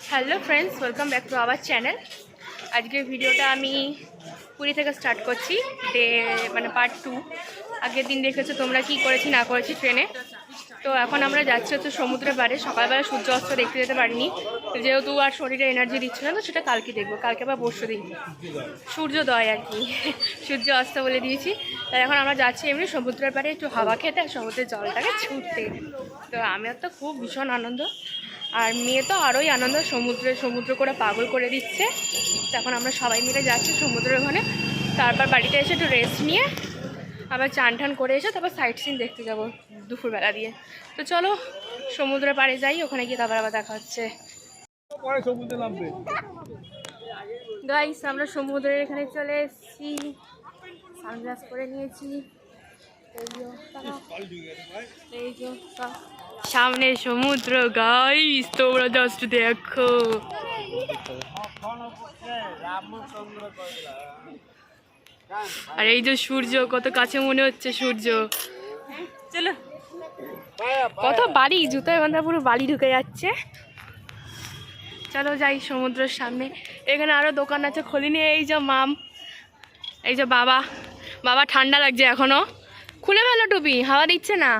Hello friends, welcome back to our channel. আজকের ভিডিওটা আমি পুরী থেকে স্টার্ট করছি, পার্ট 2। আগের দিন দেখেছো তোমরা কি করেছি না করেছি ট্রেনে। তো এখন আমরা যাচ্ছি হচ্ছে সমুদ্রের পাড়ে। সকালবেলা সূর্য অস্ত দেখতে যেতে পারিনি, যেহেতু আর শরীরে এনার্জি দিচ্ছে না, তো সেটা কালকে দেখবো। কালকে আবার পরশু দেখবো সূর্যোদয় আর কি, সূর্য অস্ত বলে দিয়েছি। তাই এখন আমরা যাচ্ছি এমনি সমুদ্রের পাড়ে একটু হাওয়া খেতে আর সমুদ্রের জলটাকে ছুটতে। তো আমার তো খুব ভীষণ আনন্দ, আর মেয়ে তো আরোই আনন্দ। সমুদ্র করে পাগল করে দিচ্ছে। তখন আমরা সবাই মিলে যাচ্ছি সমুদ্রের ওখানে। তারপর বাড়িতে এসে একটু রেস্ট নিয়ে আবার চান টান করে এসে তারপর সাইট সিন দেখতে যাবো দুপুরবেলা দিয়ে। তো চলো সমুদ্রের পাড়ে যাই, ওখানে গিয়ে তারপর আবার দেখা হচ্ছে। গাইস, আমরা সমুদ্রের এখানে চলে এসেছি, সানগ্লাস করে নিয়েছি। এই যে সামনে সমুদ্র গাইস, তোমরা জাস্ট দেখো। আর এই যে সূর্য, কত কাছে মনে হচ্ছে সূর্য। চলো, কত বালি, জুতোয় বাঁধা পুরো বালি ঢুকে যাচ্ছে। চলো যাই সমুদ্রের সামনে। এখানে আরো দোকান আছে, খুলিনি। এই যে মাম, এই যে বাবা ঠান্ডা লাগছে এখনো। খুলে ফেলো টুপি, হাওয়া দিচ্ছে না।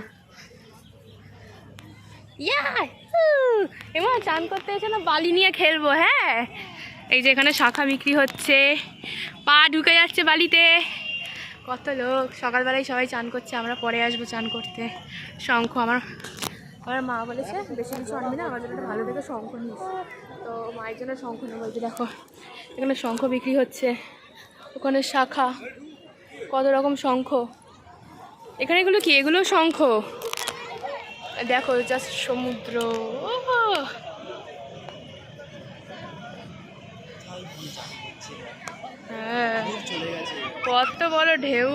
এমন চান করতে এসে না, বালি নিয়ে খেলবো। হ্যাঁ, এই যে এখানে শাখা বিক্রি হচ্ছে, পা ঢুকে যাচ্ছে বালিতে। কত লোক, সকালবেলায় সবাই চান করছে, আমরা পরে আসবো চান করতে। শঙ্খ আমার মা বলেছে বেশি কিছু আনবি না, আমার জন্য একটা ভালো দেখে শঙ্খ নিস। তো মায়ের জন্য শঙ্খ নেবো। বলছি দেখো এখানে শঙ্খ বিক্রি হচ্ছে, ওখানে শাখা, কত রকম শঙ্খ। এখানে এগুলো কি? এগুলো শঙ্খ। দেখো জাস্ট সমুদ্র। হ্যাঁ, কত বড় ঢেউ।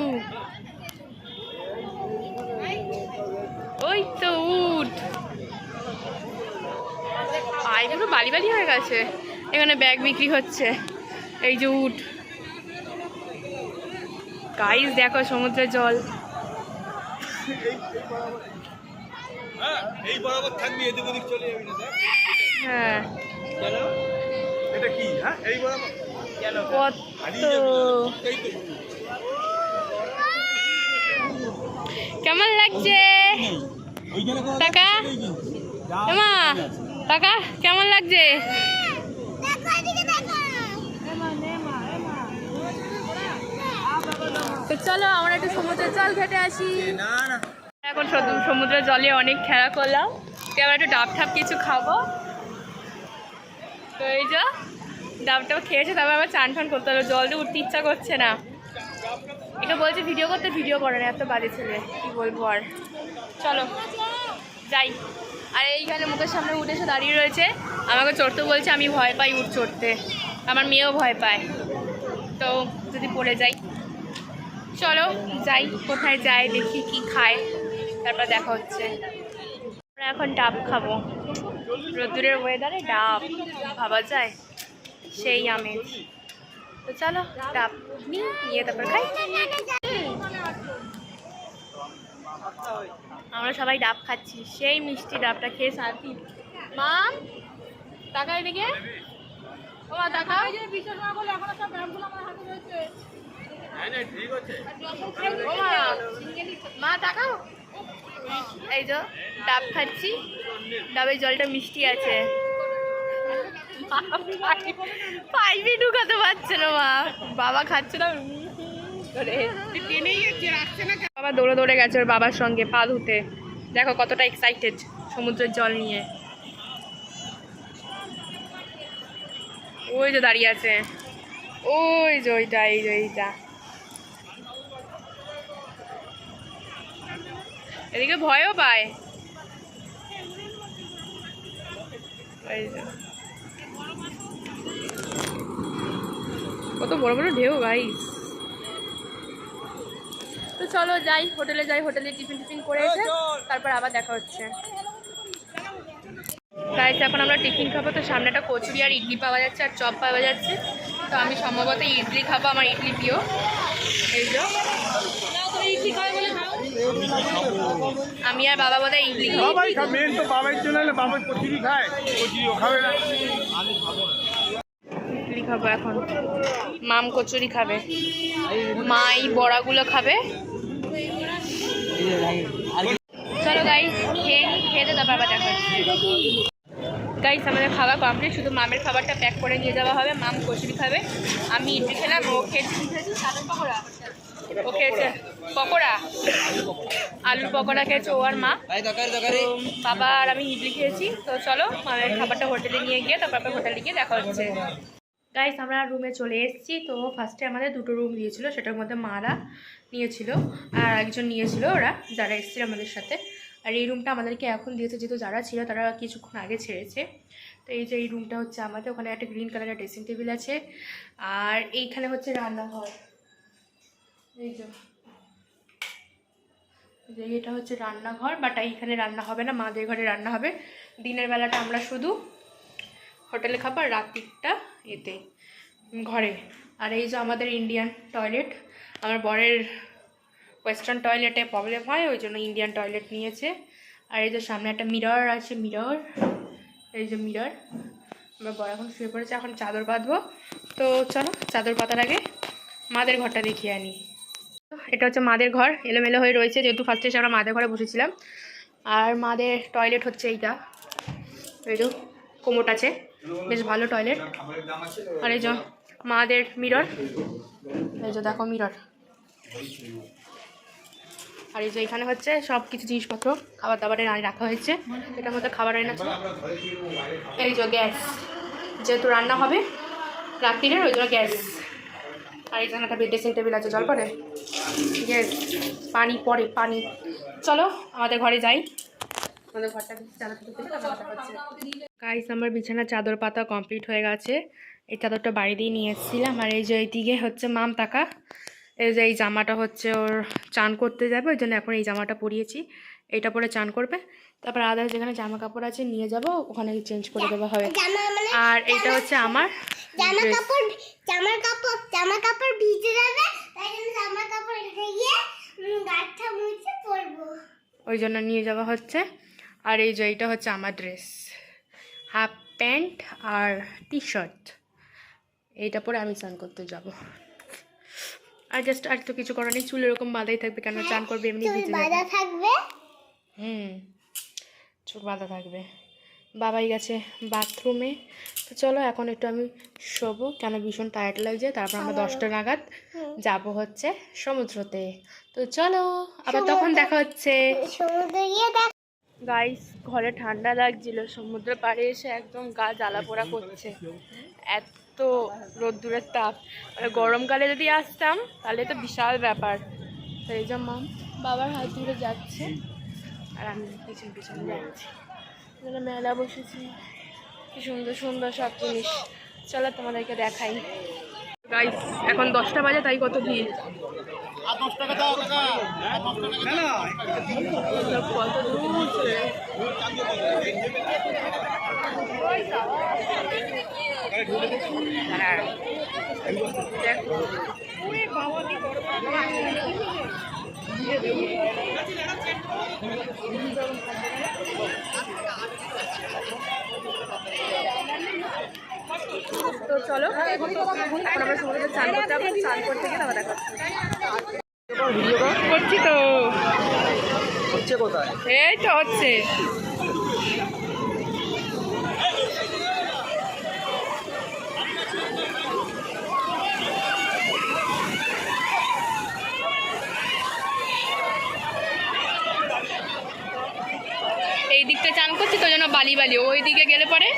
ওই তো উঠ, পায়ে পুরো বালি বালি হয়ে গেছে। এখানে ব্যাগ বিক্রি হচ্ছে, এই যে উঠ। গাইস দেখো সমুদ্রের জল। এই বরাবর থাকবি, এদিক ওদিক চলে যাবি না। হ্যাঁ, এটা কি? হ্যাঁ, এই বরাবর কত। কেমন লাগছে টাকা? মা টাকা কেমন লাগছে? তো চলো আমরা একটু সমুদ্রের জল ঘেটে আসি। এখন সমুদ্রের জলে অনেক খেলা করলাম, আমরা একটু ডাব ঠাপ কিছু খাবো। তো এই যে ডাবটাও খেয়েছে, তারপর আবার চান ফান করতে হবে। জল দিয়ে উঠতে ইচ্ছা করছে না। এটা বলছে ভিডিও করতে, ভিডিও করে না, এত বাজে ছেলে, কি বলবো আর। চলো যাই। আর এইখানে মুখের সামনে উঠে এসে দাঁড়িয়ে রয়েছে, আমাকে চড়তে বলছে। আমি ভয় পাই উঠ চড়তে, আমার মেয়েও ভয় পায়, তো যদি পড়ে যাই। চলো যাই, কোথায় যাই দেখি কি খায়, তারপর দেখা হচ্ছে। আমরা এখন ডাব খাবো, রোদ্দুরের ওয়েদারে ডাব ভাবা যায়, সেই আমেজ। তো চলো ডাব নিয়ে তারপর খাই। আমরা সবাই ডাব খাচ্ছি, সেই মিষ্টি ডাবটা খেয়ে শান্তি। মা টাকা এদিকে, ও মা টাকা। মা টাকা। এই যে ডাব খাচ্ছি, ডাবের জলটা মিষ্টি আছে। পাইপে ঢুকাতে পারছে না মা, বাবা খাচ্ছে না। বাবা দৌড়ে দৌড়ে গেছে ওর বাবার সঙ্গে পা ধুতে। দেখো কতটা এক্সাইটেড সমুদ্রের জল নিয়ে। ওই যে দাঁড়িয়ে আছে, ওই যে ওইটা, এই যে এইটা। এদিকে ভয়ও পায়। কত বড় বড় ঢেউ গাইস। তো চলো যাই, হোটেলে যাই, হোটেলে টিফিন করে এসে তারপর আবার দেখা হচ্ছে। গাইস এখন আমরা টিফিন খাবো। তো সামনে একটা কচুরি আর ইডলি পাওয়া যাচ্ছে, আর চপ পাওয়া যাচ্ছে। তো আমি সম্ভবত ইডলি খাবো, আমার ইডলি প্রিয়। এই যে ইডলি খাবে বলে আমি আর বাবা বোধহয় ইডলি খাবো। বাবাই খাবে, মেন তো বাবাই জন্য হলে বাবাই কচুরি খায়, কচুরিও খাবে না। ইডলি খাবো এখন, মাম কচুরি খাবে, মা এই বড়াগুলো খাবে। চলো গাইস খেয়ে তারপর আবার দেখা হচ্ছে। গাইস আমাদের খাওয়া কমপ্লিট, শুধু মামের খাবারটা প্যাক করে নিয়ে যাওয়া হবে। মাম কচুরি খাবে, আমি ইডলি খেলাম, ও খেয়েছি সাদা পকোড়া, ও খেয়েছে পকোড়া, আলুর পকোড়া খেয়েছে ও আর মা। তো বাবা আর আমি ইডলি খেয়েছি। তো চলো মামের খাবারটা হোটেলে নিয়ে গিয়ে তারপর হোটেলে গিয়ে দেখা হচ্ছে। গাইস আমরা রুমে চলে এসেছি। তো ফার্স্টে আমাদের দুটো রুম দিয়েছিল, সেটার মধ্যে মারা নিয়েছিল আর একজন নিয়েছিল ওরা যারা এসেছিল আমাদের সাথে। আর এই রুমটা আমাদেরকে এখন দিয়েছে, যেহেতু যারা ছিল তারা কিছুক্ষণ আগে ছেড়েছে। তো এই যে এই রুমটা হচ্ছে আমাদের, ওখানে একটা গ্রিন কালারের ড্রেসিং টেবিল আছে, আর এইখানে হচ্ছে রান্নাঘর। এই যে এটা হচ্ছে রান্নাঘর, বাট এইখানে রান্না হবে না, মাদের ঘরে রান্না হবে। দিনের বেলাটা আমরা শুধু হোটেলে খাবো, আর রাত্রিটা এতে ঘরে। আর এই যে আমাদের ইন্ডিয়ান টয়লেট, আমার বরের ওয়েস্টার্ন টয়লেটে প্রবলেম হয়, ওই জন্য ইন্ডিয়ান টয়লেট নিয়েছে। আর এই যে সামনে একটা মিরর আছে, মিরর, এই যে মিরর। আমার বর এখন শুয়ে পড়েছে, এখন চাদর বাঁধবো। তো চলো চাদর পাতার আগে মাদের ঘরটা দেখিয়ে আনি। এটা হচ্ছে মাদের ঘর, এলোমেলো হয়ে রয়েছে, যেহেতু ফার্স্টে এসে আমরা মাদের ঘরে বসেছিলাম। আর মাদের টয়লেট হচ্ছে এইটা, এই যে কোমোট আছে, বেশ ভালো টয়লেট। আর এই যে মাদের মিরর, এই যে দেখো মিরর। আর এই যে এখানে হচ্ছে সব কিছু জিনিসপত্র খাবার দাবারের রাখা হয়েছে, এটার মধ্যে খাবার আনা ছিল। এই যে গ্যাস, যেহেতু রান্না হবে রাত্রিরের, ওই জন্য গ্যাস। আর এখানে একটা ড্রেসিং টেবিল আছে, জল পরে গ্যাস, পানি পরে পানি। চলো আমাদের ঘরে যাই, আমাদের ঘরটা গাইস আমার বিছানার চাদর পাতা কমপ্লিট হয়ে গেছে। এই চাদরটা বাড়ি দিয়ে নিয়ে এসেছিলাম। আর এই যে এইদিকে হচ্ছে মাম তাকা, এই যে এই জামাটা হচ্ছে ওর চান করতে যাবে, ওই জন্য এখন এই জামাটা পরিয়েছি, এইটা পরে চান করবে। তারপর আদার যেখানে জামা কাপড় আছে নিয়ে যাব, ওখানে চেঞ্জ করে দেওয়া হবে। আর এইটা হচ্ছে আমার জামা কাপড় ভিজে যাবে, তাই জন্য জামা কাপড় রেখে গিয়ে গাঠটা মুছে পরবো, ওই জন্য নিয়ে যাওয়া হচ্ছে। আর এই যে এইটা হচ্ছে আমার ড্রেস, হাফ প্যান্ট আর টি শার্ট, এইটা পরে আমি চান করতে যাব। আর জাস্ট আর তো কিছু করার নেই, চুল এরকম বাঁধাই থাকবে, কেন চান করবে এমনি ভিজে বাঁধা থাকবে। চুল বাঁধা থাকবে। বাবাই গেছে বাথরুমে। তো চলো এখন একটু আমি শোবো, কেন ভীষণ টায়ার্ড লাগছে। তারপর আমরা 10টা নাগাদ যাব হচ্ছে সমুদ্রতে। তো চলো আবার তখন দেখা হচ্ছে। গাইস ঘরে ঠান্ডা লাগছিল, সমুদ্রের পাড়ে এসে একদম গা জ্বালা পোড়া করছে, এত রোদ্দুরের তাপ। মানে গরমকালে যদি আসতাম তাহলে তো বিশাল ব্যাপার। তো এই যে মাম বাবার হাত ধরে যাচ্ছে, আর আমি পিছন পিছনে যাচ্ছি। মেলা বসেছি, কি সুন্দর সুন্দর সব জিনিস। চলো তোমাদেরকে দেখাই। গাইস এখন 10টা বাজে, তাই কত ভিড়। কত দূর চলে তো চলো এখন আমরা সমুদ্রে চান করতে যাবো, চান করতে গিয়ে তারপর দেখা করছি। তো হচ্ছে কোথায়? এই তো হচ্ছে। এই দিকটা চান করছি তো জন্য বালি বালি, ওই দিকে গেলে পরে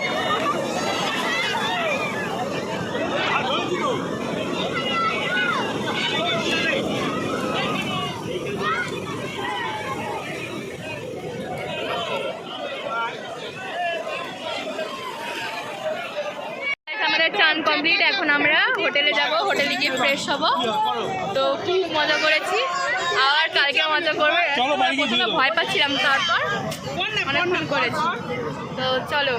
চান কমপ্লিট। এখন আমরা হোটেলে যাব, হোটেলে গিয়ে ফ্রেশ হব। তো খুব মজা করেছি, আর কালকে মজা করবো। প্রথমে ভয় পাচ্ছিলাম, তারপর অনেক ফোন করেছি। তো চলো।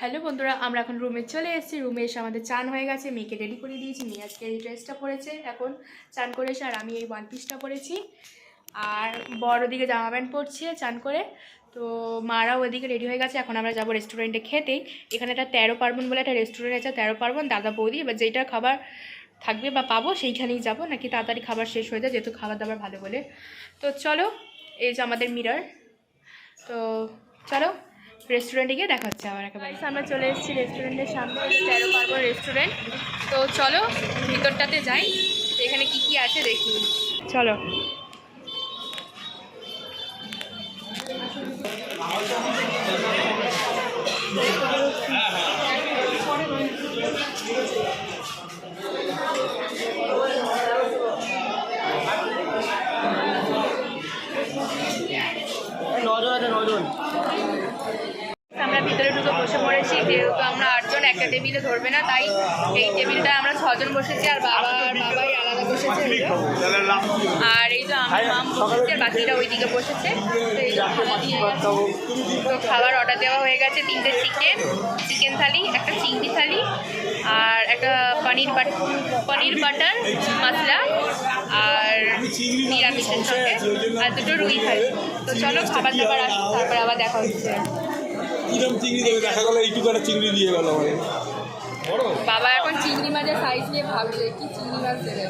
হ্যালো বন্ধুরা, আমরা এখন রুমে চলে এসেছি। রুমে এসে আমাদের চান হয়ে গেছে, মেয়েকে রেডি করে দিয়েছি। মেয়ে আজকে এই ড্রেসটা পরেছে এখন চান করে এসে, আর আমি এই ওয়ান পিসটা পরেছি। আর বড় ওদিকে জামা প্যান্ট পরছে চান করে। তো মারাও ওদিকে রেডি হয়ে গেছে। এখন আমরা যাবো রেস্টুরেন্টে খেতে। এখানে একটা 13 পার্বণ বলে একটা রেস্টুরেন্ট আছে, 13 পার্বণ দাদা বৌদি। এবার যেটা খাবার থাকবে বা পাবো সেইখানেই যাবো, নাকি তাড়াতাড়ি খাবার শেষ হয়ে যায় যেহেতু খাবার দাবার ভালো বলে। তো চলো, এই যে আমাদের মিরর। তো চলো রেস্টুরেন্টে গিয়ে দেখা হচ্ছে আবার একেবারে। আমরা চলে এসেছি রেস্টুরেন্টের সামনে, 13 পার্বণ রেস্টুরেন্ট। তো চলো ভিতরটাতে যাই, এখানে কি কি আছে দেখি। চলো। আমরা ভিতরে ঢুকে বসে পড়েছি, যেহেতু আমরা 8 জন একটা টেবিলে ধরবে না, তাই এই টেবিলটা আমরা 6 জন বসেছি, আর বাবাই আলাদা বসেছে। আর এই যে আমার মাম বসেছে, আর বাকিরা ওইদিকে বসেছে। তো এই যে খাবার দিয়ে গেছে। তো খাবার অর্ডার দেওয়া হয়ে গেছে, 3টে চিকেন থালি, একটা চিংড়ি থালি, আর একটা পনির বাটার মশলা, আর নিরামিষের সঙ্গে, আর 2টো রুই থালি। তো চলো খাবার দাবার আসুন, তারপরে আবার দেখা হচ্ছে। কিরম চিংড়ি দেবে, দেখা গেল এইটুকু একটা চিংড়ি দিয়ে গেল। বাবা এখন চিংড়ি মাছের সাইজ নিয়ে ভাবছে কি চিংড়ি মাছ দেবে।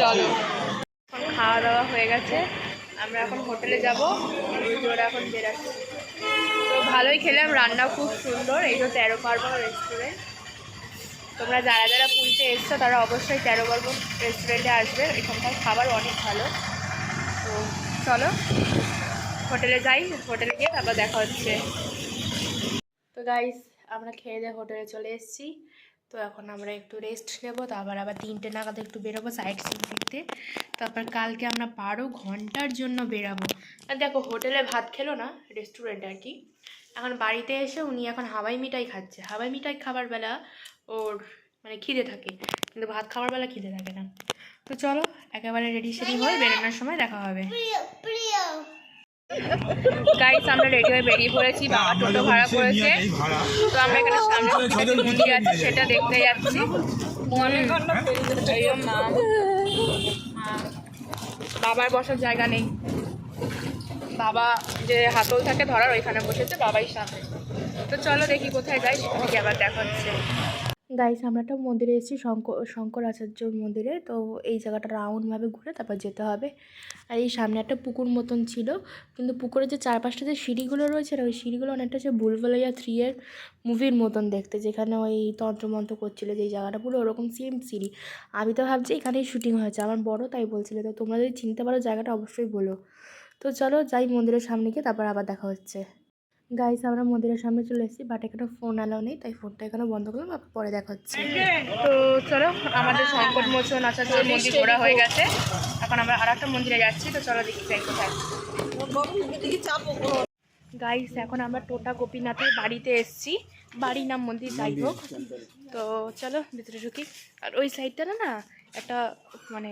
চলো, এখন খাওয়া দাওয়া হয়ে গেছে, আমরা এখন হোটেলে যাব। ওরা এখন বেরাচ্ছি। তো ভালোই খেলাম, রান্না খুব সুন্দর। এই তো 13 পার্বণ রেস্টুরেন্ট। তোমরা যারা যারা পুরীতে এসছো তারা অবশ্যই 13 পার্বণ রেস্টুরেন্টে আসবে, এখানকার খাবার অনেক ভালো। তো চলো হোটেলে যাই, হোটেলে গিয়ে তারপর দেখা হচ্ছে। তো গাইস, আমরা খেয়ে দিয়ে হোটেলে চলে এসেছি। তো এখন আমরা একটু রেস্ট নেবো, তারপর আবার 3টে নাগাদ একটু বেরোবো সাইড সিন দেখতে। তারপর কালকে আমরা 12 ঘন্টার জন্য বেরাবো। আর দেখো হোটেলে ভাত খেলো না, রেস্টুরেন্টে আর কি। এখন বাড়িতে এসে উনি এখন হাওয়াই মিঠাই খাচ্ছে। হাওয়াই মিঠাই খাবার বেলা ওর মানে খিদে থাকে, কিন্তু ভাত খাবার বেলা খিদে থাকে না। তো চলো একেবারে রেডি সেডি হয়ে বেরোনোর সময় দেখা হবে। গাইস, আমরা রেডি হয়ে বেরিয়ে পড়েছি, বাবা টোটো ভাড়া করেছে। তো আমরা এখানে সামনে মন্দির আছে সেটা দেখতে যাচ্ছি। বাবার বসার জায়গা নেই, বাবা যে হাতল থাকে ধরার ওইখানে বসেছে, বাবাই সামনে। তো চলো দেখি কোথায় যাই, সেখানে গিয়ে আবার দেখা হচ্ছে। গাইস, আমরা একটা মন্দিরে এসেছি, শঙ্কর আচার্যর মন্দিরে। তো এই জায়গাটা রাউন্ডভাবে ঘুরে তারপর যেতে হবে। আর এই সামনে একটা পুকুর মতন ছিল, কিন্তু পুকুরের যে চারপাশটা যে সিঁড়িগুলো রয়েছে না, ওই সিঁড়িগুলো অনেকটা হচ্ছে ভুলভুলাইয়া 3 মুভির মতন দেখতে, যেখানে ওই তন্ত্রমন্ত্র করছিল যেই জায়গাটা, পুরো ওরকম সেম সিঁড়ি। আমি তো ভাবছি এখানেই শুটিং হয়েছে, আমার বড় তাই বলছিল। তো তোমরা যদি চিনতে পারো জায়গাটা অবশ্যই বলো। তো চলো যাই মন্দিরের সামনে গিয়ে তারপর আবার দেখা হচ্ছে। গাইস, আমরা মন্দিরের সামনে চলে এসেছি, বাট এখানে ফোন অ্যালাউ নেই, তাই ফোনটা এখানে বন্ধ করলাম, আবার পরে দেখা হচ্ছে। তো চলো, আমাদের সংকটমোচন আচার্যের মন্দির ঘোরা হয়ে গেছে, এখন আমরা আর একটা মন্দিরে যাচ্ছি। তো চলো দেখি যাই কোথায়। গাইস, এখন আমরা টোটা গোপীনাথের বাড়িতে এসেছি, বাড়ি নাম মন্দির যাই হোক। তো চলো ভিতরে ঢুকি। আর ওই সাইডটা না একটা মানে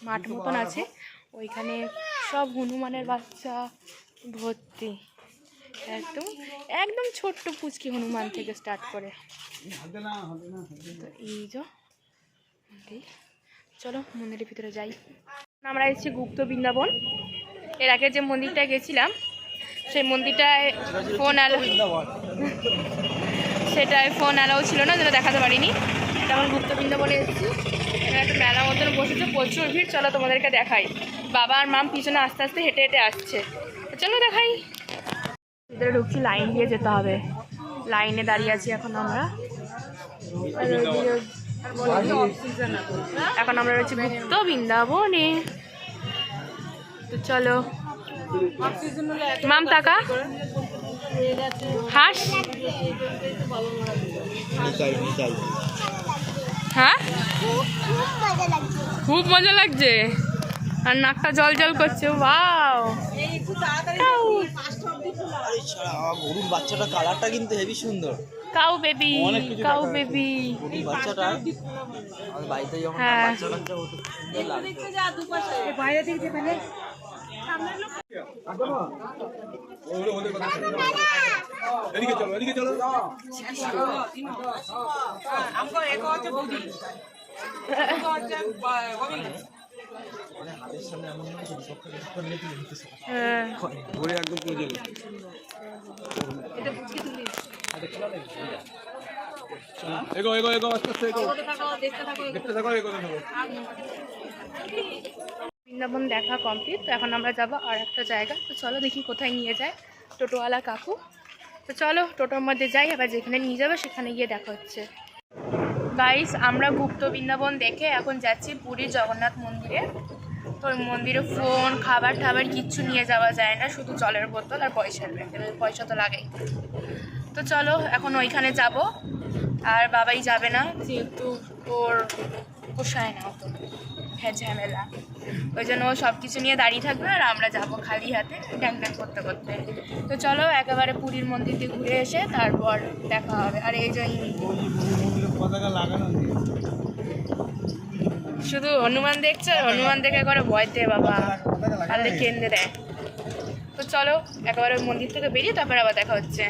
মাঠ মতন আছে, ওইখানে সব হনুমানের বাচ্চা ভর্তি, একদম একদম ছোট্ট পুচকি হনুমান থেকে স্টার্ট করে। তো এই যে চলো মন্দিরের ভিতরে যাই। আমরা এসেছি গুপ্ত বৃন্দাবন। এর আগে যে মন্দিরটায় গেছিলাম সেই মন্দিরটায় সেটায় ফোন অ্যালাউ ছিল না, যেটা দেখাতে পারিনি। যেমন গুপ্ত বৃন্দাবনে এসেছি, এখানে একটা মেলা মতন বসেছে, প্রচুর ভিড়। চলো তোমাদেরকে দেখাই। বাবা আর মাম পিছনে আস্তে আস্তে হেঁটে হেঁটে আসছে, চলো দেখাই। ভিতরে ঢুকছি, লাইন দিয়ে যেতে হবে, লাইনে দাঁড়িয়ে আছি এখন আমরা। এখন আমরা রয়েছি গুপ্ত বৃন্দাবনে। তো চলো মাম টাকা হাস। হ্যাঁ, খুব মজা লাগছে, আর নাকটা জল জল করছে। ওয়াও, গরুর বাচ্চাটা কালারটা কিন্তু হেভি সুন্দর। কাউ বেবি, কাউ বেবি বাচ্চাটা আমাদের বাড়িতে যখন হ্যাঁ। বাচ্চা কাচ্চা হতো সুন্দর লাগতো। বাইরে দিক যেখানে এদিকে চলো, এদিকে চলো। মানে হাতের সামনে এমন না হেলিকপ্টার করলে তুই নিতে হ্যাঁ ধরে একদম তুলে দিল এগো এগো এগো আস্তে আস্তে এগো দেখতে থাকো এগো থাকো বৃন্দাবন দেখা কমপ্লিট। তো এখন আমরা যাবো আর একটা জায়গা। তো চলো দেখি কোথায় নিয়ে যায় টোটোওয়ালা কাকু। তো চলো টোটোর মধ্যে যাই, আবার যেখানে নিয়ে যাবে সেখানে গিয়ে দেখা হচ্ছে। গাইস আমরা গুপ্ত বৃন্দাবন দেখে এখন যাচ্ছি পুরীর জগন্নাথ মন্দিরে। তো ওই মন্দিরে ফোন খাবার টাবার কিচ্ছু নিয়ে যাওয়া যায় না, শুধু জলের বোতল আর পয়সার ব্যাগ, পয়সা তো লাগেই। তো চলো এখন ওইখানে যাব। আর বাবাই যাবে না, যেহেতু ওর পোষায় না অত হ্যাঁ ঝামেলা, ওই জন্য ও সব কিছু নিয়ে দাঁড়িয়ে থাকবে আর আমরা যাব খালি হাতে ড্যাং ড্যাং করতে করতে। তো চলো একেবারে পুরীর মন্দির দিয়ে ঘুরে এসে তারপর দেখা হবে। আর এই যে পতাকা লাগানো শুধু হনুমান দেখছে, হনুমান দেখে করে ভয় দেয় বাবা, তাহলে কেন্দ্রে দেয়। তো চলো একেবারে মন্দির থেকে বেরিয়ে তারপর আবার দেখা হচ্ছে।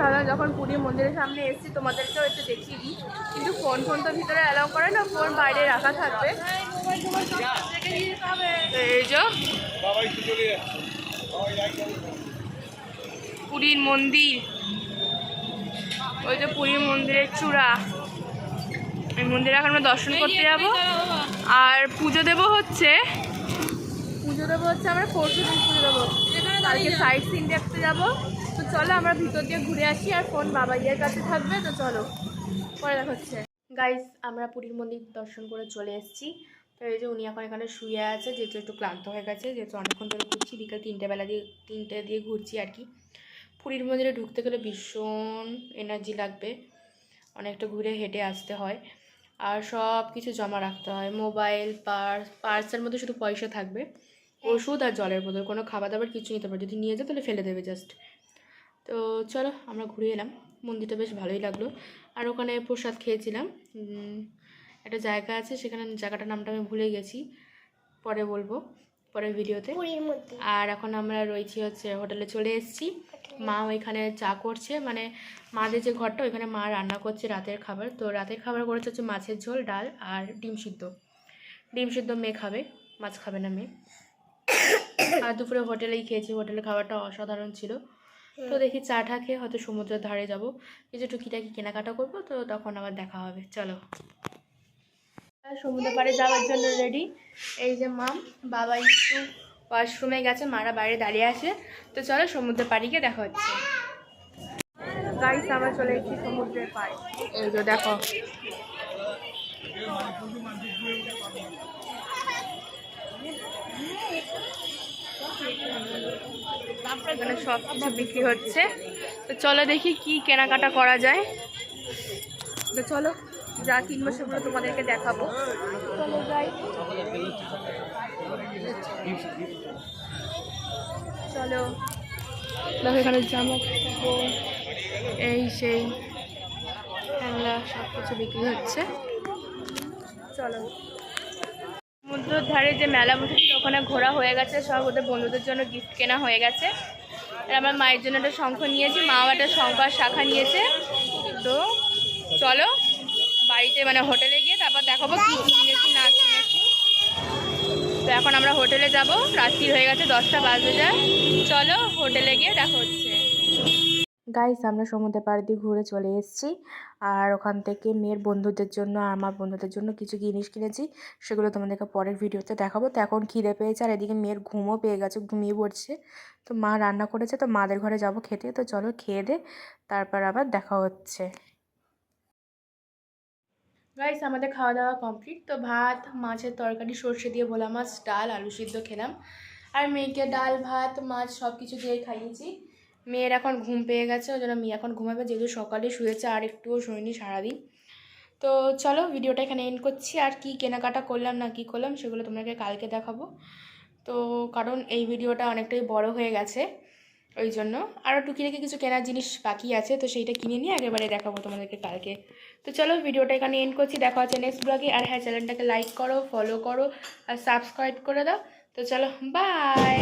দাদা যখন পুরীর মন্দিরের সামনে এসেছি তোমাদেরকেও একটু দেখিয়ে দিই, কিন্তু ফোন তো ভিতরে অ্যালাউ করে না, ফোন বাইরে রাখা থাকবে। এই যে পুরীর মন্দির, ওই যে পুরীর মন্দিরের চূড়া, এই মন্দিরে এখন আমরা দর্শন করতে যাব। আর পুজো দেবো হচ্ছে আমরা পরশু দিন পুজো দেবো, কালকে সাইট সিন দেখতে যাবো। তো চলো আমরা ভিতর দিয়ে ঘুরে আসি, আর ফোন বাবাইয়ের কাছে থাকবে। তো চলো পরে দেখা হচ্ছে। গাইস আমরা পুরীর মন্দির দর্শন করে চলে এসেছি। তো এই যে উনি এখন এখানে শুয়ে আছে, যেহেতু একটু ক্লান্ত হয়ে গেছে, যেহেতু অনেকক্ষণ ধরে ঘুরছি, বিকাল 3টে দিয়ে ঘুরছি আর কি। পুরীর মন্দিরে ঢুকতে গেলে ভীষণ এনার্জি লাগবে, অনেকটা ঘুরে হেঁটে আসতে হয়, আর সব কিছু জমা রাখতে হয়, মোবাইল পার্সের মধ্যে শুধু পয়সা থাকবে, ওষুধ আর জলের বোতল, কোনো খাবার দাবার কিছু নিতে পারে, যদি নিয়ে যায় তাহলে ফেলে দেবে জাস্ট। তো চলো আমরা ঘুরে এলাম, মন্দিরটা বেশ ভালোই লাগলো। আর ওখানে প্রসাদ খেয়েছিলাম, একটা জায়গা আছে সেখানে, জায়গাটার নামটা আমি ভুলে গেছি, পরে বলবো পরের ভিডিওতে। আর এখন আমরা রয়েছি হচ্ছে হোটেলে চলে এসেছি। মা ওইখানে চা করছে, মানে মাদের যে ঘরটা ওইখানে মা রান্না করছে রাতের খাবার। তো রাতের খাবার করেছে হচ্ছে মাছের ঝোল, ডাল আর ডিম সিদ্ধ মেয়ে খাবে, মাছ খাবে না মেয়ে। আর দুপুরে হোটেলেই খেয়েছি, হোটেলের খাবারটা অসাধারণ ছিল। তো দেখি চা টা খেয়ে হয়তো সমুদ্রের ধারে যাব, কিছু টুকিটাকি কেনাকাটা করবো, তো তখন আবার দেখা হবে। চলো সমুদ্র পাড়ে যাওয়ার জন্য রেডি। এই যে বাবা একটু ওয়াশরুমে গেছে, মারা বাইরে দাঁড়িয়ে আছে। তো চলো সমুদ্রের পাড়ে গিয়ে দেখা হচ্ছে। গাইস আমরা চলে এসেছি সমুদ্রের পাড়ে, এই যে দেখো এখানে সব কিছু বিক্রি হচ্ছে। তো চলো দেখি কি কেনাকাটা করা যায়। তো চলো যা কিনবো সেগুলো তোমাদেরকে দেখাবো, চলো যাই। চলো দেখো এখানে জামা কাপড় এই সেই হ্যাংলা সব কিছু বিক্রি হচ্ছে। চলো সমুদ্রের ধারে যে মেলা বসেছিল ওখানে ঘোরা হয়ে গেছে, সব ওদের বন্ধুদের জন্য গিফট কেনা হয়ে গেছে। আর আমার মায়ের জন্য একটা শঙ্খ নিয়েছি, মাও একটা শঙ্খ আর শাখা নিয়েছে। তো চলো বাড়িতে মানে হোটেলে গিয়ে তারপর দেখাবো কী কিনেছি না কিনেছি। তো এখন আমরা হোটেলে যাব, রাত্রি হয়ে গেছে 10টা বাজে যায়। চলো হোটেলে গিয়ে দেখা হচ্ছে। গাইস আমরা সমুদ্রের পাড় দিয়ে ঘুরে চলে এসেছি, আর ওখান থেকে মেয়ের বন্ধুদের জন্য আর আমার বন্ধুদের জন্য কিছু জিনিস কিনেছি, সেগুলো তোমাদেরকে পরের ভিডিওতে দেখাবো। তো এখন খিদে পেয়েছে আর এদিকে মেয়ের ঘুমও পেয়ে গেছে, ঘুমিয়ে পড়ছে। তো মা রান্না করেছে, তো মাদের ঘরে যাব খেতে। তো চলো খেয়ে দে তারপর আবার দেখা হচ্ছে। গাইস আমাদের খাওয়া দাওয়া কমপ্লিট। তো ভাত, মাছের তরকারি, সর্ষে দিয়ে ভোলা মাছ, ডাল, আলু সিদ্ধ খেলাম। আর মেয়েকে ডাল ভাত মাছ সব কিছু দিয়ে খাইয়েছি। মেয়ের এখন ঘুম পেয়ে গেছে, ওই জন্য মেয়ে এখন ঘুমাবে, যেহেতু সকালে শুয়েছে আর একটুও শোয়নি সারাদিন। তো চলো ভিডিওটা এখানে এন্ড করছি। আর কি কেনাকাটা করলাম না কি করলাম সেগুলো তোমাকে কালকে দেখাবো। তো কারণ এই ভিডিওটা অনেকটাই বড় হয়ে গেছে, ওই জন্য আরও টুকিটাকি কিছু কেনার জিনিস বাকি আছে, তো সেইটা কিনে নিয়ে একেবারে দেখাবো তোমাদেরকে কালকে। তো চলো ভিডিওটা এখানে এন্ড করছি, দেখা হচ্ছে নেক্সট ব্লগে। আর হ্যাঁ চ্যানেলটাকে লাইক করো, ফলো করো আর সাবস্ক্রাইব করে দাও। তো চলো বাই।